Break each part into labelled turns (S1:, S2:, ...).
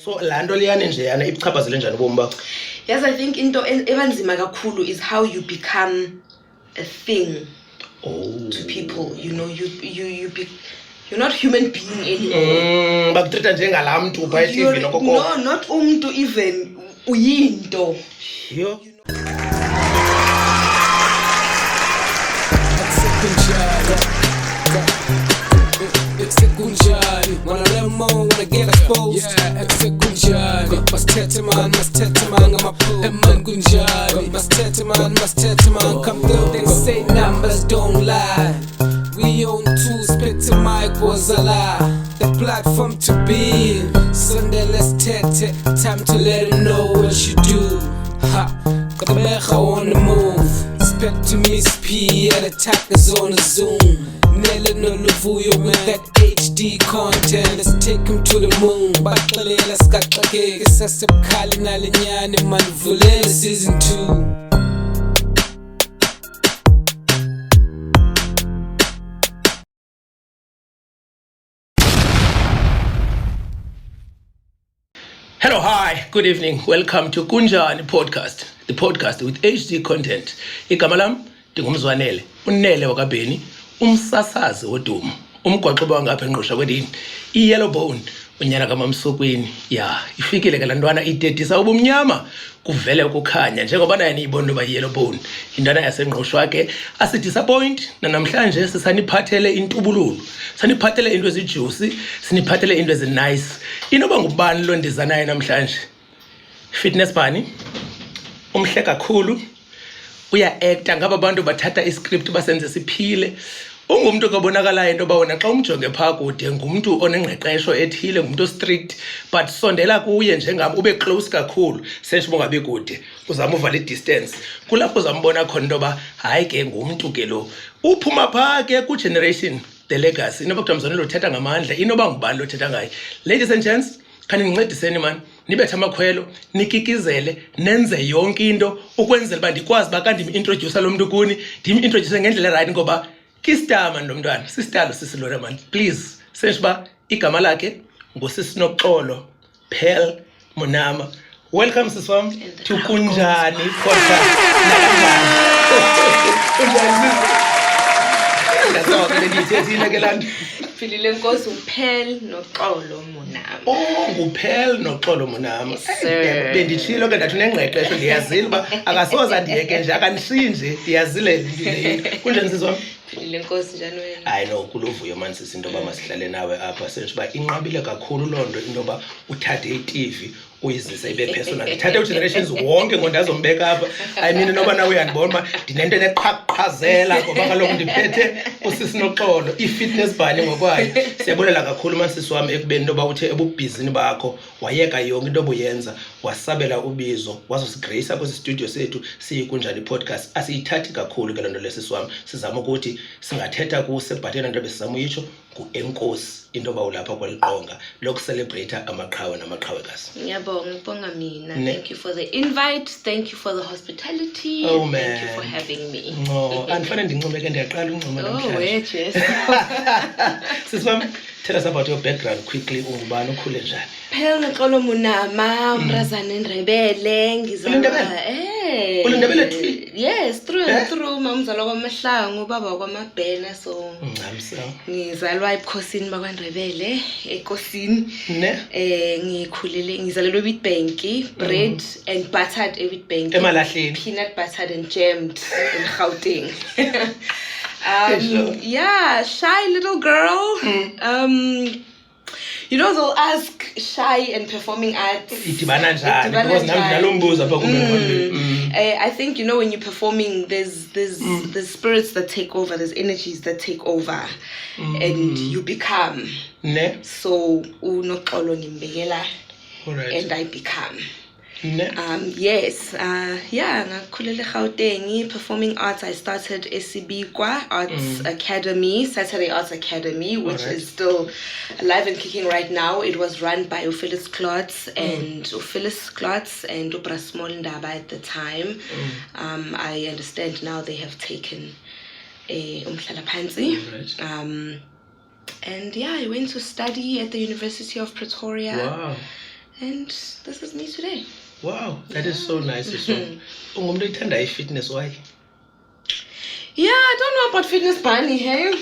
S1: So laa nto liyane njeyana ichaphazele njani ubomi bakho?
S2: Yes, I think into ebanzima kakhulu is how you become a thing to people. You know, you're not human being anymore.
S1: Bakutreata njengalaa mntu phaa eTV nokoko.
S2: No, not umntu even uyinto.
S1: Yo.
S3: Kunjani, wanna learn more, wanna get exposed. Yeah, Kunjani, must tete man, ngama man Kunjani, must tete man, come through, they say numbers don't lie. We own two, spit to Mquqo Zala, the platform to be in. Sunday let's tete, time to let them know what you do. Ha, got the mecha on the move. Spec to Miss P, and attackers on the Zoom. Nele no Luvuyo with that HD content. Let's take him to the moon. Bakalela skatakeke sasepkhali nalinyane Windvoel season 2.
S1: Hello, hi, good evening. Welcome to Kunjani Podcast, the podcast with HD content. Igama lam ndingumzwanele, unele wakabeni, umsasazi wodumo, umgwaqo wangapha engqosha kwedini, i-yellow bone, unyana kamamsokweni. Ya, ifikile ke lantwana idedisa ubumnyama kuvele ukukhanya njengoba naye niyibona uba i-yellow bone. Intwana yasengqoshwa ke asidisappoint namhlanje sisaniphathele intubululu. Saniphathele into ezijuicy, siniphathele into ezinice. Inoba ngubani lo ndiza naye namhlanje? Fitness bunny. Umhle kakhulu. Uya actor ngaba bantu bathatha iscript basenze siphile. Ungumuntu kabonakalayo into ba wena xa umjonge phaa kude ngumuntu onengqeqesho ethile, ngumuntu strict, but sondela kuye njengam ube close kakhulu senje bongabe kude uzama uvala distance. Kulapho uzambona khona into ba hayi ke ngumuntu ke lo uphuma phaa ke ku generation the legacy. Inoba kuthiwa Mzwanele uthetha ngamandla, inoba ngubani lo thetha ngayo. Ladies and gents, khani nincediseni man, nibethe amakhwelo, nikikizele, nenze yonke into ukwenzela uba ndikwazi uba kanti dim-introducer lo mntu kuni, dim-introducer ngendlela right ngoba kistar man lo mntwana, sistalo sisilona man. Please, senje uba igama lakhe ngusisi Noxolo, Pearl Monama. Welcome sis wam to Kunjani Podcast.
S2: Philile Nkosi uPearl Noxolo Monama.
S1: Oh, nguPearl Noxolo Monama. Benditshilo ke ndathi unengqeqesho ndiyazile uba akasoza ndiyeke nje akanishinje ndiyazile. Kunjani sis wam?
S2: Philile Nkosi njani wena?
S1: Hayi no kuluvuyo man sisi into yoba masihlale nawe apha senje uba inqabile kakhulu loo nto into yoba uthathe i-TV uyizise ibe personal. Ndithathe u-generations wonke ngondazombeka apha. I mean noba nawe uyandibona uba ndinento neqhaqhazela ngoba kaloku ndiphethe usisi Noxolo, i-fitness bunny ngokwayo. Siyabulela kakhulu man sisi wami ekubeni into yoba uthe ebubhizini bakho wayeka yonke into obuyenza wasabela ubizo wazosigreyisa kwesi studio sethu siyikunjani podcast. Asiyithathi kakhulu ke loo nto lesisi wami, sizama ukuthi singathetha kuse but yena nto besizama uyitsho nguenkosi into yoba ulapha kweliqonga lokucelebrate amaqhawe namaqhawekazi.
S2: Ngibonga mina. Thank you for the invite. Thank you for the hospitality.
S1: Oh, man.
S2: Thank you for having me.
S1: No, andifanele ndincome ke ndiyaqala uncoma namhlanje.
S2: Oh, wait, yes.
S1: Sis wami, tell us about your background quickly. Ungubani, ukhule njani?
S2: Pearl Noxolo Monama, umrazana eNdebele, ngizalwa
S1: Ulindebele?
S2: Yes, through and through. Mamzalwa kwaMahlangu, ubaba kwaMabhena, so ngizalwa ebukhosini bakwaNdebele, enkosini. Ngizalelwe eWitbank, bread and buttered eWitbank.
S1: Emalahleni.
S2: Peanut buttered and jammed in Gauteng. Yeah, shy little girl. You know, they'll ask shy and performing arts. I think, you know, when you're performing, there's spirits that take over, there's energies that take over, and you become. So, Noxolo ngimbekela, and I become. Yes, ngakhulele Gauteng, performing arts. I started SCB Arts Academy, Saturday Arts Academy, which is still alive and kicking right now. It was run by Phyllis Klotz and Upra Small Ndaba at the time. I understand now they have taken umhlalaphansi. And yeah, I went to study at the University of Pretoria.
S1: Wow.
S2: And this is me today.
S1: Wow, that is so nice. So, ungumntu ithanda fitness, why?
S2: Yeah, I don't know about fitness, Bennie, hey?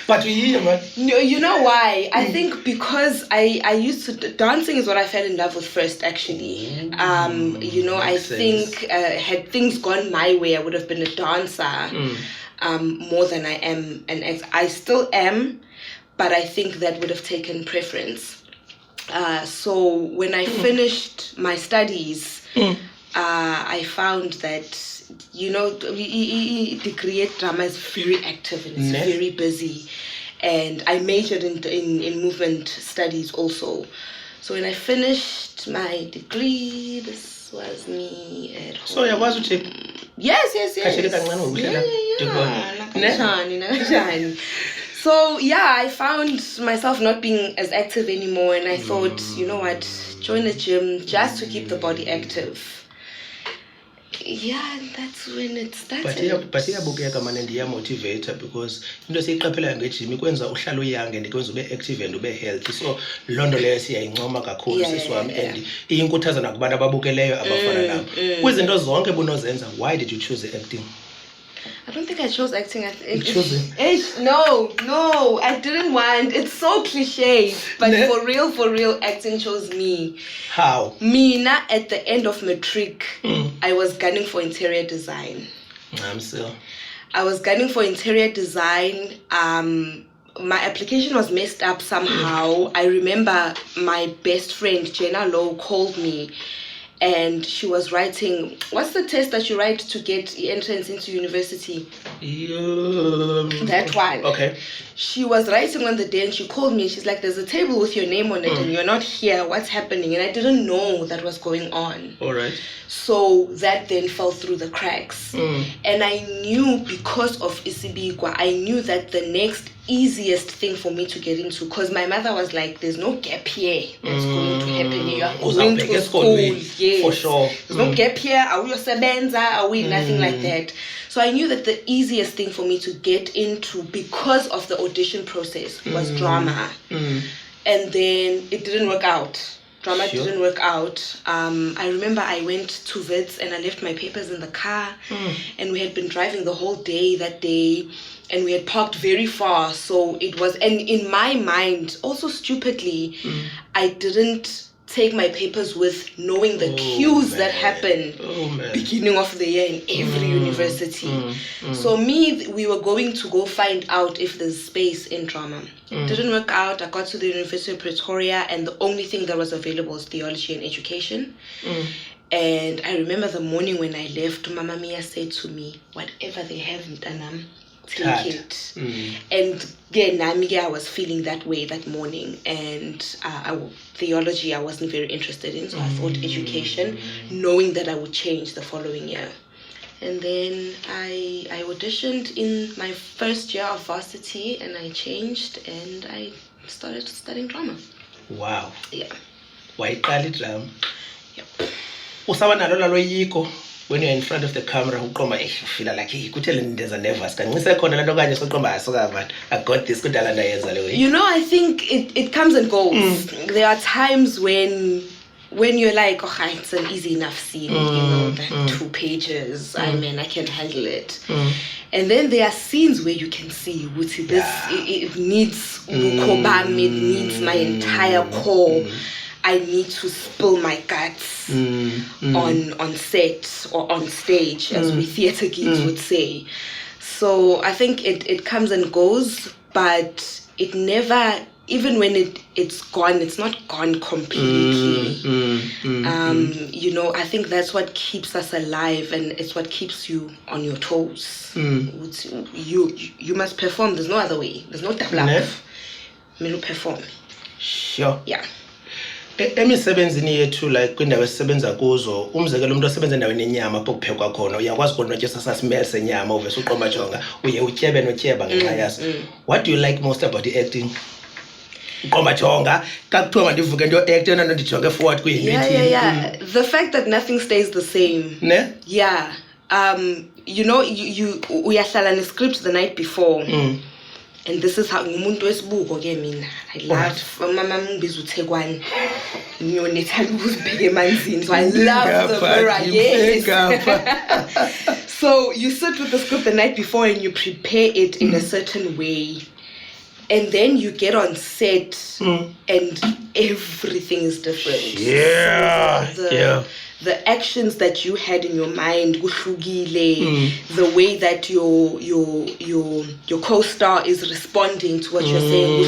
S1: But we hear, man.
S2: You know why? I think because I used to... Dancing is what I fell in love with first, actually. I think had things gone my way, I would have been a dancer more than I am an actor. I still am, but I think that would have taken preference. So when I finished my studies, I found that, degree drama is very active and it's very busy. And I majored in movement studies also. So when I finished my degree, this was me at home.
S1: So you was to
S2: Yes. So yeah, I found myself not being as active anymore, and I thought, you know what, join the gym just to keep the body active. Yeah, and that's when it started.
S1: But iyabukeka man and motivator, because into esiyiqaphelayo ngejim ikwenza uhlale uyange and ikwenza ube active and ube healthy. So londo leyo siyayincoma kakhulu sisiwami and iyinkuthaza nakubantu ababukeleyo abafana nabo. Kwizinto zonke bunozenza, why did you choose acting?
S2: I don't think I chose acting.
S1: You chose it?
S2: No, I didn't want. It's so cliche, but for real, acting chose me.
S1: How?
S2: Mina, at the end of matric, I was gunning for interior design. I was gunning for interior design. My application was messed up somehow. I remember my best friend, Jenna Lowe, called me. And she was writing, what's the test that you write to get entrance into university? That one.
S1: Okay.
S2: She was writing on the day and she called me. She's like, there's a table with your name on it and you're not here. What's happening? And I didn't know that was going on.
S1: All right.
S2: So that then fell through the cracks. And I knew, because of Isibigwa, I knew that the next easiest thing for me to get into, because my mother was like, there's no gap here that's going to happen. You are going to school. Yes.
S1: For sure.
S2: There's no gap here. Are we your sebenza? Are we nothing like that? So I knew that the easiest thing for me to get into, because of the audition process, was drama. And then it didn't work out. Drama didn't work out. I remember I went to Wits and I left my papers in the car, and we had been driving the whole day that day, and we had parked very far. So it was, and in my mind, also stupidly, I didn't take my papers with, knowing the queues that happen beginning of the year in every university. So we were going to go find out if there's space in drama. Didn't work out. I got to the University of Pretoria and the only thing that was available was theology and education. And I remember the morning when I left, Mama Mia said to me, whatever they have, Mtanam, take it. And again, I was feeling that way that morning, and theology I wasn't very interested in, so I thought education, knowing that I would change the following year. And then I auditioned in my first year of varsity, and I changed and I started studying drama.
S1: Wow.
S2: Yeah.
S1: Why call it drama?
S2: Yep.
S1: When you're in front of the camera, you feel like you could tell there's a nervous. I got this.
S2: You know, I think it comes and goes. There are times when you're like, oh, it's an easy enough scene, like 2 pages. I mean, I can handle it. And then there are scenes where you can see, it needs it needs my entire core. I need to spill my guts on set or on stage, as we theatre geeks would say. So I think it comes and goes, but it never, even when it's gone, it's not gone completely. I think that's what keeps us alive, and it's what keeps you on your toes. You must perform. There's no other way. There's no double up. You perform.
S1: Sure.
S2: Yeah.
S1: Emisebenzini yethu like kwindawo esisebenza kuzo, umzekelo umuntu osebenza endaweni enyama apho kuphekwa khona, uyakwazi ukubona smell senyama uvese uqoma jonga uye utyebe notyeba ngenxa yaso. What do you like most about the acting? Uqoma jonga kakuthiwa mandivuke nto act yona ndijonge forward kwi-meeting.
S2: Yeah. The fact that nothing stays the same.
S1: Ne?
S2: Yeah. You uyahlala ne script the night before. And this is how umuntu wesibuko ke mina. I love mama ngibiza uThekwani. Ngiyonethanda ukuzibheka emanzini. So I love the mirror. Yes. So you sit with the script the night before and you prepare it in a certain way. And then you get on set and everything is different.
S1: Yeah.
S2: So the actions that you had in your mind, the way that your co-star is responding to what you're saying,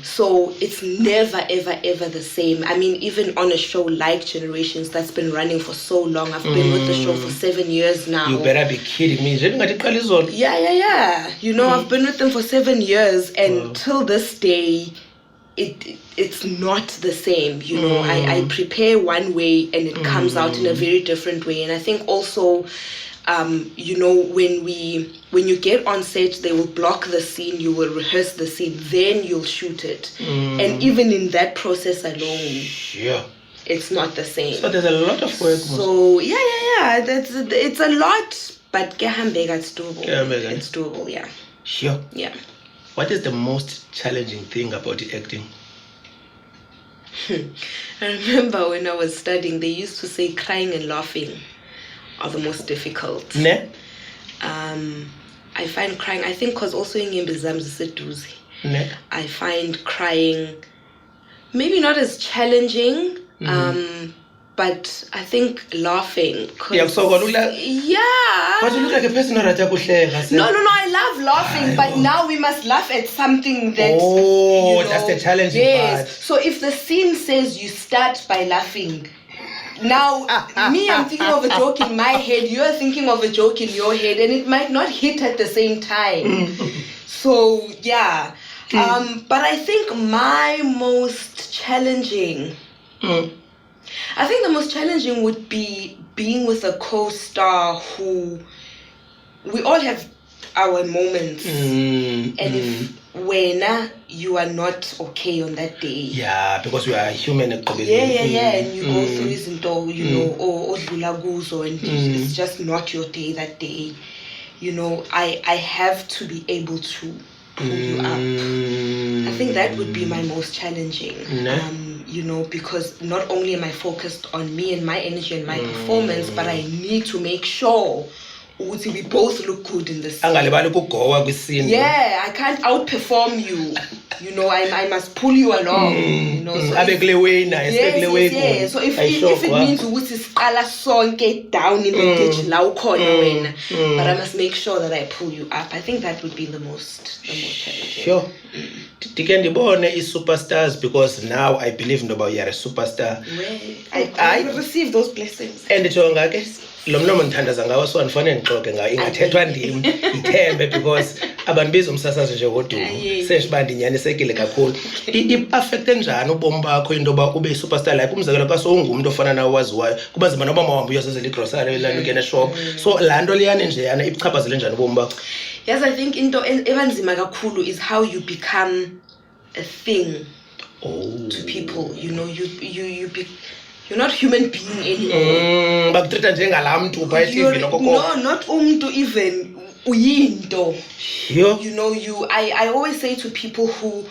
S2: so it's never ever the same. I mean, even on a show like Generations that's been running for so long, I've been with the show for 7 years now.
S1: You better be kidding me.
S2: Yeah. You know, I've been with them for 7 years, and till this day, it's not the same. You know, I prepare one way and it comes out in a very different way. And I think also, you know, when you get on set, they will block the scene, you will rehearse the scene, then you'll shoot it. And even in that process alone, it's not the same.
S1: So there's a lot of work.
S2: So it's a lot, but it's doable. It's doable, yeah.
S1: Sure.
S2: Yeah.
S1: What is the most challenging thing about acting?
S2: I remember when I was studying, they used to say crying and laughing are the most difficult.
S1: Ne?
S2: I find crying, I think because also in Seduzi, I find crying maybe not as challenging, but I think laughing.
S1: But you look like a person who
S2: No, I love laughing, but now we must laugh at something that...
S1: that's the challenging part.
S2: So if the scene says you start by laughing, now me, I'm thinking of a joke in my head, you're thinking of a joke in your head, and it might not hit at the same time. So, yeah. But I think my most challenging... I think the most challenging would be being with a co-star who we all have our moments, and if you are not okay on that day,
S1: because we are human, and
S2: you go through izinto, you know, or and it's just not your day that day, you know, I have to be able to pull you up. I think that would be my most challenging. You know, because not only am I focused on me and my energy and my performance, but I need to make sure we both look good in the scene. Yeah, I can't outperform you. You know, I must pull you along. You know, so yes. So if it means we get down in the ditch, but I must make sure that I pull you up. I think that would be the most challenging.
S1: Sure. Tikendibone is superstars, because now I believe about you're a superstar.
S2: I receive those blessings.
S1: And it's lo mlomo ngithandaza ngawo so anifane ngixoxe ngayo ingathethwa ndimi ithembe, because abantu biza umsasazo nje ngodumo seshibandi nyanisekile kakhulu. I-affecte njani ubomi bakho into ba ube superstar like umzekelo ka so ungumuntu ofana nawe waziwayo kuba zima noba mawuhamba uyosezela igrocery lana ukena shop, so laa nto liyane nje yana ichaphazele njani ubomi bakho?
S2: Yes, I think into ebanzima kakhulu is how you become a thing to people. You know, you're not human being anymore. No, not even uyinto. You know, I always say to people who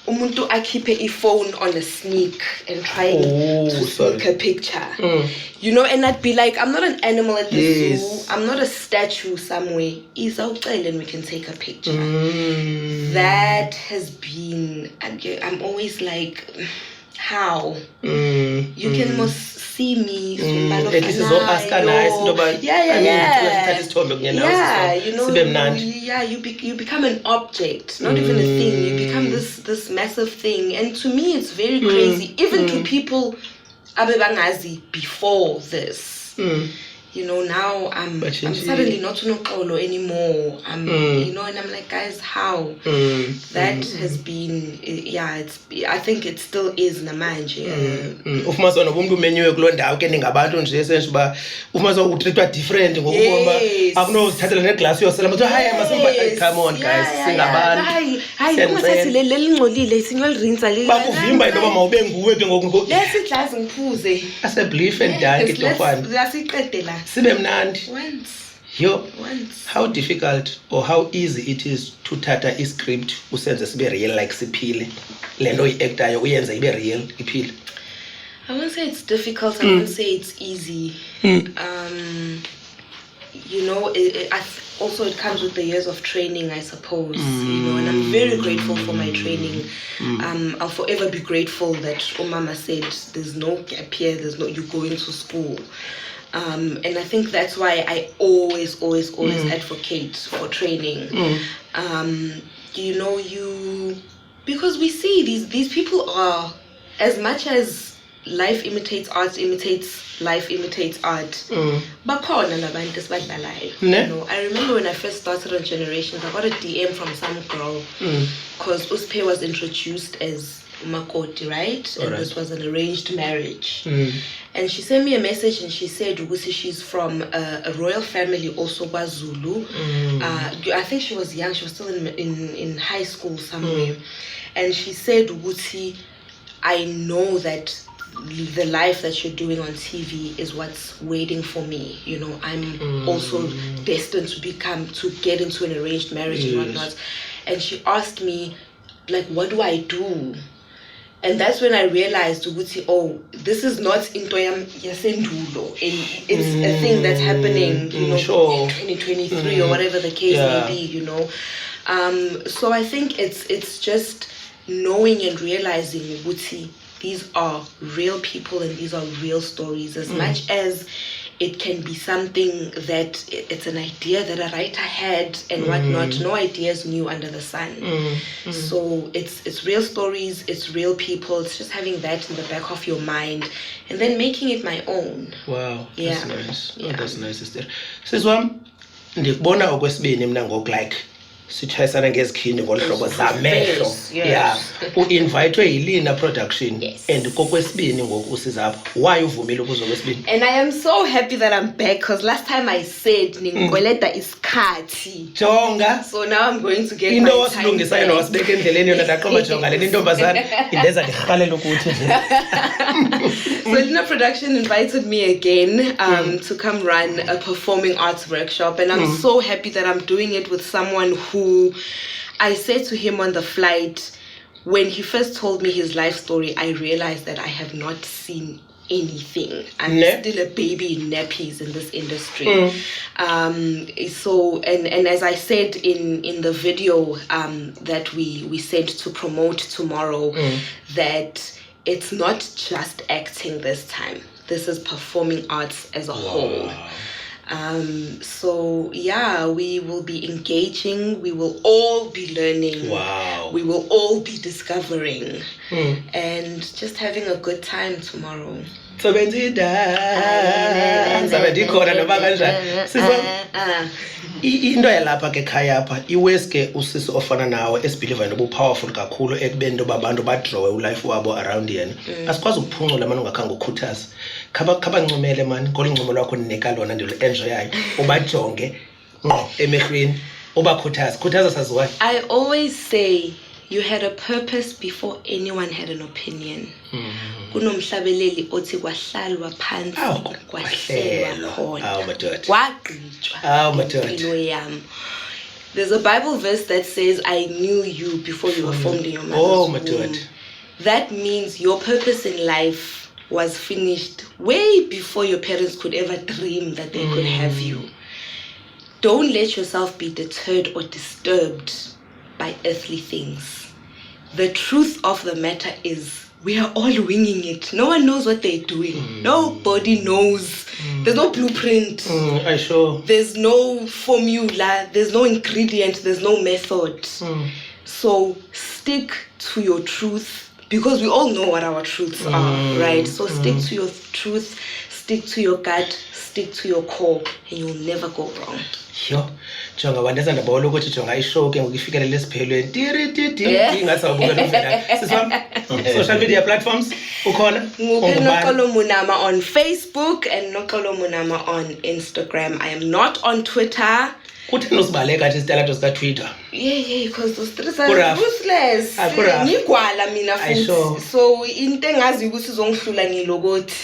S2: umuntu akipe a phone on a sneak and trying to sneak a picture. You know, and I'd be like, I'm not an animal at the zoo. I'm not a statue somewhere. Is outside and we can take a picture. That has been, I'm always like, how? You can most see me. At least it's all ask nice. You become an object, not even a thing. You become this massive thing. And to me, it's very crazy. Even to people abebangazi before this. You know, now I'm suddenly not Noxolo anymore. You know, and I'm like, guys, how? That has been, I think it still is namanje.
S1: Ufumazona umuntu umenyiwe kulo ndawo ke ningabantu nje esenjeba ufumazona utreatwa different ngokuba akunozithathela neglass yosela manje hayi masimba come on guys singabantu
S2: hayi kungasathi lelingcolile sinyolrinsa leli
S1: bakuvimba into mawube nguwe ke ngoku
S2: lesidlazi ngiphuze
S1: ase belief and die ke tofana
S2: yasiqedela
S1: sibe mnandi
S2: once once.
S1: How difficult or how easy it is to tata script usenze sibe real like siphile lento iactayo uyenze ibe real iphile?
S2: I won't say it's difficult, I won't say it's easy. Also it comes with the years of training, I suppose, and I'm very grateful for my training. I'll forever be grateful that Mama said there's no gap here, you go into school. And I think that's why I always advocate for training. Because we see these people are, as much as life imitates art, life imitates art. But I remember when I first started on Generations, I got a DM from some girl because Uspe was introduced as Mquqo, right? And this was an arranged marriage. And she sent me a message and she said she's from a royal family, also KwaZulu. I think she was young, she was still in high school somewhere. And she said, I know that the life that you're doing on TV is what's waiting for me. I'm also destined to get into an arranged marriage and whatnot. And she asked me, like, what do I do? And that's when I realized, this is not Intoyam Yasendulo. It's a thing that's happening, in 2023 or whatever the case may be, So I think it's just knowing and realizing, these are real people and these are real stories. As much as it can be something that it's an idea that a writer had and whatnot, no idea is new under the sun. So it's real stories, it's real people. It's just having that in the back of your mind and then making it my own.
S1: Wow, that's nice. That's nice, sister. Siswam, ndikubona okwesibini mina ngokulike sitshayisana ngezikhindi ngolhlobo zamehlo. U-invitwe yilina production and kokwesibini ngoku usizapha. Why uvumile ukuza kwesibini?
S2: And I am so happy that I'm back because last time I said ningikweleta isikhathi.
S1: Jonga.
S2: So now I'm going to get my
S1: time. Into
S2: back.
S1: wasilungisa yena wasibeka endleleni yona ndaqoma jonga le ntombazana indeza ndirhalela ukuthi nje.
S2: So Lina Production invited me again to come run a performing arts workshop, and I'm so happy that I'm doing it with someone who I said to him on the flight, when he first told me his life story, I realized that I have not seen anything. I'm still a baby in nappies in this industry. So as I said in the video that we sent to promote tomorrow, that it's not just acting this time. This is performing arts as a whole. So we will be engaging, we will all be learning, we will all be discovering and just having a good time tomorrow.
S1: Into yalapha ke khaya apha iweske usisi ofana nawe esibhiliva nobu powerful kakhulu ekubeni into babantu badrowe ulife wabo around yena. Asikwazi ukuphuncula manje ungakhange ukhuthaze. Khaba ncumele man ngolincumo lwakho ninika lona ndilo enjoyayo ubajonge ngqo emehlweni ubakhuthaza saziwayo.
S2: I always say you had a purpose before anyone had an opinion. Kunomhlabeleli othi kwahlalwa phansi kwahlelwa khona kwagqitshwa. There's a Bible verse that says, I knew you before you were formed in your mother's womb. That means your purpose in life was finished way before your parents could ever dream that they could have you. Don't let yourself be deterred or disturbed by earthly things. The truth of the matter is we are all winging it. No one knows what they're doing. Nobody knows. There's no blueprint. There's no formula. There's no ingredient. There's no method. So stick to your truth, because we all know what our truths are, right? So stick to your truth, stick to your gut, stick to your core, and you'll never go wrong.
S1: Jonga wandaza ndabona ukuthi jonga ishow ke ngokufikelele esiphelweni ngasawubukela uvela siswam social media platforms ukhona
S2: Noxolo Monama on Facebook and Noxolo Monama on Instagram. I am not on Twitter.
S1: Kutheni usibaleka athi isitalato sika Twitter?
S2: Because those streets are ruthless. Ngigwala mina futhi. So into engazi ukuthi izongihlula ngilokothi.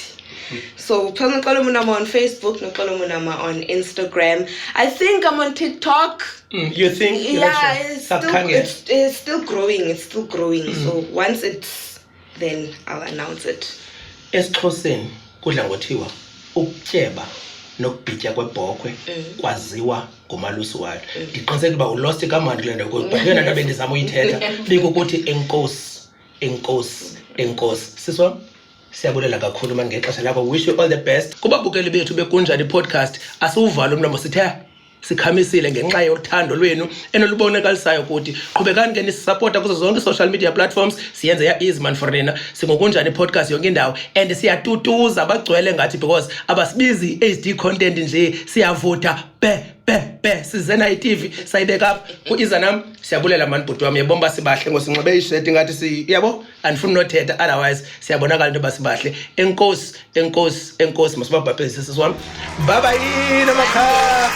S2: So Noxolo Monama on Facebook, Noxolo Monama on Instagram. I think I'm on TikTok.
S1: You think?
S2: Yeah, it's still growing. It's still growing. So once it's, then I'll announce it.
S1: EsiXhoseni kudla ngothiwa ukutyeba nokubhitya kwebhokhwe kwaziwa ngumalusi wayo. Ndiqiniseka uba ulost kamandi kule nto kodwa yona nto bendizama uyithetha bikukuthi enkosi. Siswa siyabulela kakhulu manje ngexesha lakho. Wish you all the best. Kubabukeli bethu bekunjani podcast asiwuvale umlomo sithe sikhamisile ngenxa yothando lwenu enolubonakalisayo ukuthi qhubekani ke nisupporta kuzo zonke social media platforms. Siyenze ya easy man for nina singokunjani podcast yonke indawo and siyatutuza bagcwele ngathi because abasibizi HD content nje siyavuta be sizena iTV sayibeka up uIzanam. Siyabulela man bhuti wami yabomba sibahle ngosinxibe ishirt ngathi si yabo andifuni nothetha otherwise siyabonakala into basibahle. Enkosi masibabhabhezise sisiwami. Bye bye namakha.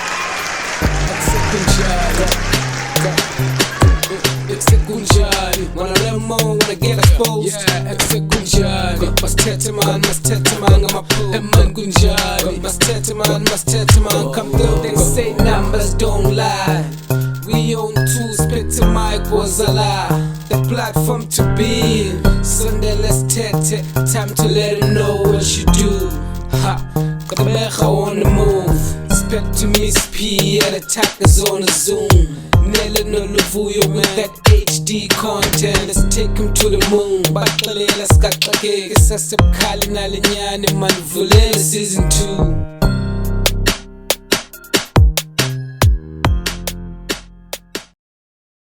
S3: It's a Kunjani. Wanna learn more, wanna get exposed. Yeah, it's a Kunjani. Must tete man, I'm a man Kunjani. Must tete man, come through, they say numbers don't lie. We own two, spit to Mquqo, the platform to be in. Sunday, let's tete, time to let them know what you do. Ha, got the mecha on the move. Expect to miss P and attackers on the Zoom. Nele no luvuyo with that HD content. Let's take him to the moon. Baqalela skaqake ke sasebkhali nalenyane man Windvoel season 2.